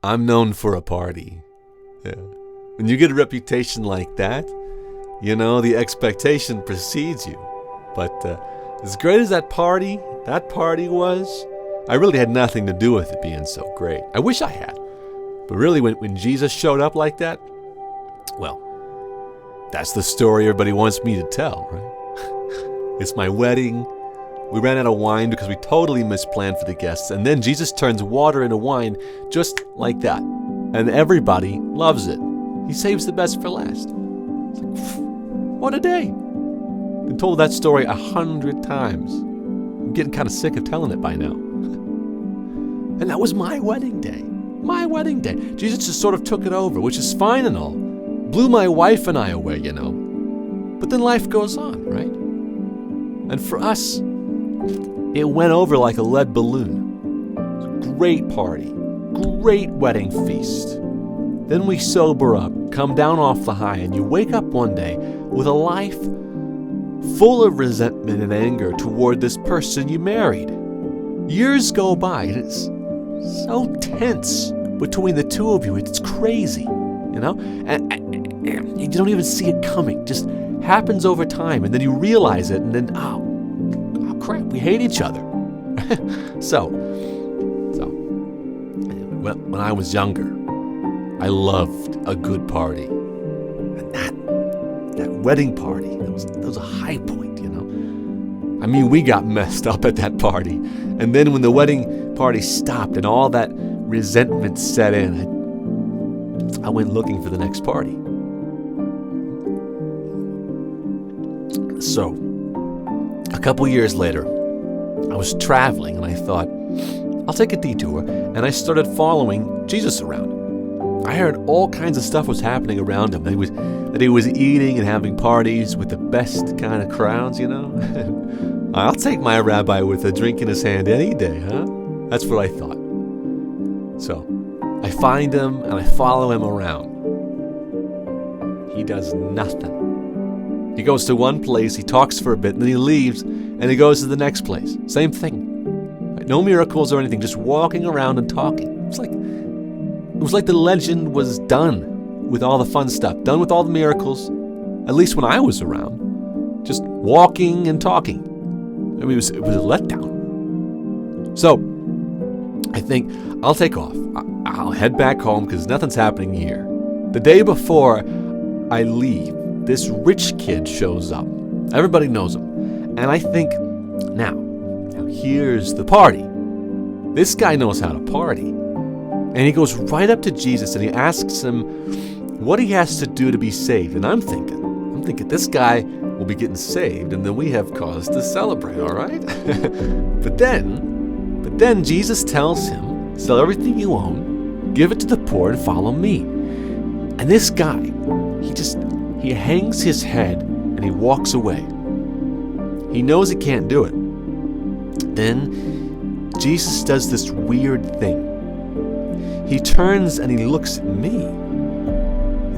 I'm known for a party. Yeah. When you get a reputation like that, the expectation precedes you. But as great as that party was, I really had nothing to do with it being so great. I wish I had. But really, when Jesus showed up like that, well, that's the story everybody wants me to tell, right? It's my wedding. We ran out of wine because we totally misplanned for the guests. And then Jesus turns water into wine just like that. And everybody loves it. He saves the best for last. It's like, what a day. I've been told that story 100 times. I'm getting kind of sick of telling it by now. And that was my wedding day. My wedding day. Jesus just sort of took it over, which is fine and all. Blew my wife and I away, But then life goes on, right? And for us, it went over like a lead balloon. It was a great party. Great wedding feast. Then we sober up, come down off the high, and you wake up one day with a life full of resentment and anger toward this person you married. Years go by, and it's so tense between the two of you. It's crazy, And you don't even see it coming. It just happens over time, and then you realize it, and then, oh crap, we hate each other. So, when I was younger, I loved a good party. And that wedding party, that was a high point, I mean, we got messed up at that party. And then when the wedding party stopped and all that resentment set in, I went looking for the next party. So, a couple years later, I was traveling and I thought, I'll take a detour, and I started following Jesus around. I heard all kinds of stuff was happening around him. That he was eating and having parties with the best kind of crowds, I'll take my rabbi with a drink in his hand any day, huh? That's what I thought. So, I find him and I follow him around. He does nothing. He goes to one place, he talks for a bit, and then he leaves, and he goes to the next place. Same thing. No miracles or anything, just walking around and talking. It was like the legend was done with all the fun stuff, done with all the miracles, at least when I was around. Just walking and talking. I mean, it was a letdown. So, I think I'll take off. I'll head back home because nothing's happening here. The day before I leave, this rich kid shows up. Everybody knows him. And I think, now here's the party. This guy knows how to party. And he goes right up to Jesus and he asks him what he has to do to be saved. And I'm thinking, this guy will be getting saved, and then we have cause to celebrate, all right? But then Jesus tells him, sell everything you own, give it to the poor, and follow me. And this guy, he hangs his head and he walks away. He knows he can't do it. Then Jesus does this weird thing. He turns and he looks at me.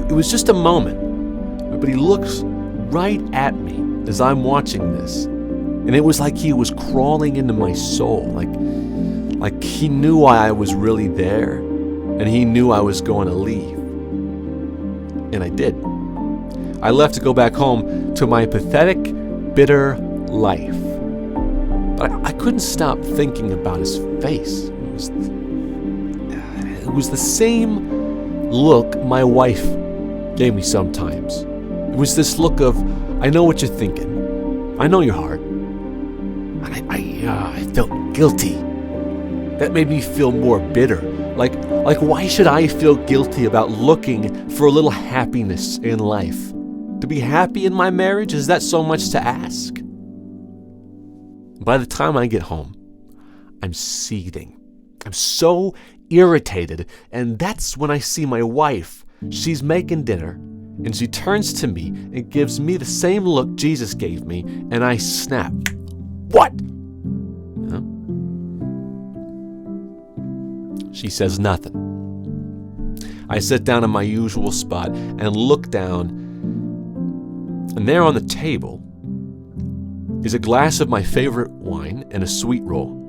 It was just a moment, but he looks right at me as I'm watching this. And it was like he was crawling into my soul, like he knew why I was really there, and he knew I was going to leave. And I did. I left to go back home to my pathetic, bitter life. But I couldn't stop thinking about his face. It was the same look my wife gave me sometimes. It was this look of, I know what you're thinking. I know your heart. I felt guilty. That made me feel more bitter. Like why should I feel guilty about looking for a little happiness in life? To be happy in my marriage, is that so much to ask? By the time I get home, I'm seething. I'm so irritated, and that's when I see my wife. She's making dinner, and she turns to me and gives me the same look Jesus gave me, and I snap. What? Huh? She says nothing. I sit down in my usual spot and look down, and there on the table is a glass of my favorite wine and a sweet roll.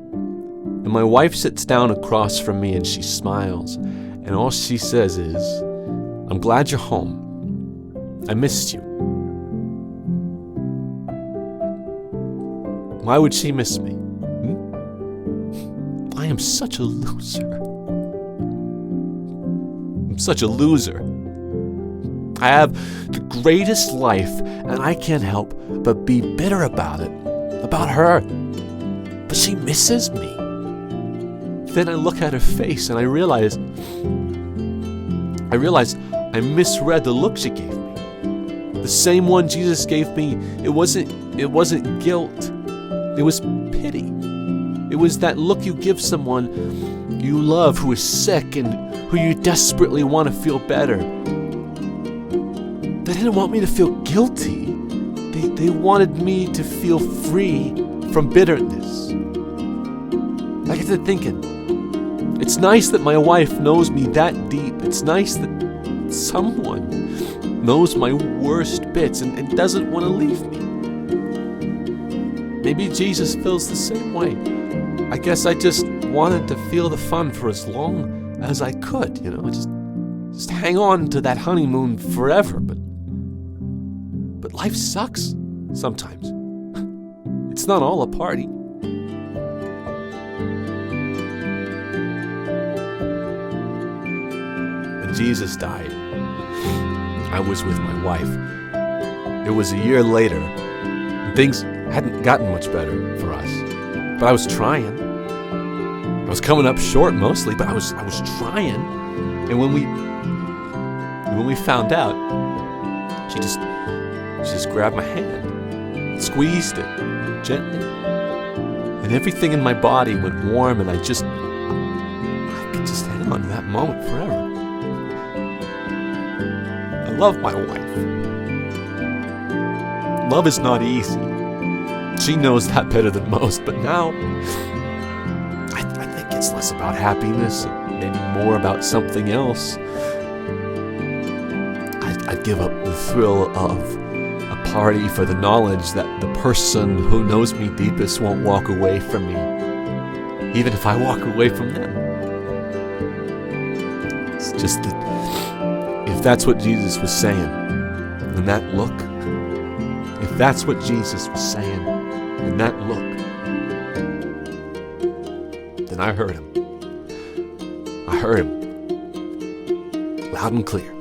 And my wife sits down across from me and she smiles And all she says is, "I'm glad you're home. I missed you." Why would she miss me? I am such a loser. I'm such a loser. I have the greatest life, and I can't help but be bitter about it, about her. But she misses me. Then I look at her face and I realize I misread the look she gave me. The same one Jesus gave me. It wasn't guilt. It was pity. It was that look you give someone you love who is sick and who you desperately want to feel better. They didn't want me to feel guilty. They wanted me to feel free from bitterness. I get to thinking, it's nice that my wife knows me that deep. It's nice that someone knows my worst bits and doesn't want to leave me. Maybe Jesus feels the same way. I guess I just wanted to feel the fun for as long as I could, just hang on to that honeymoon forever. But life sucks sometimes. It's not all a party. When Jesus died, I was with my wife. It was a year later, and things hadn't gotten much better for us. But I was trying. I was coming up short mostly, but I was trying. And when we found out, she just grabbed my hand, squeezed it gently, and everything in my body went warm, and I could just hang on to that moment forever. I love my wife. Love is not easy. She knows that better than most, but now I think it's less about happiness and maybe more about something else. I'd give up the thrill of a party for the knowledge that the person who knows me deepest won't walk away from me, even if I walk away from them. It's just that if that's what Jesus was saying in that look, if that's what Jesus was saying in that look, then I heard him. I heard him loud and clear.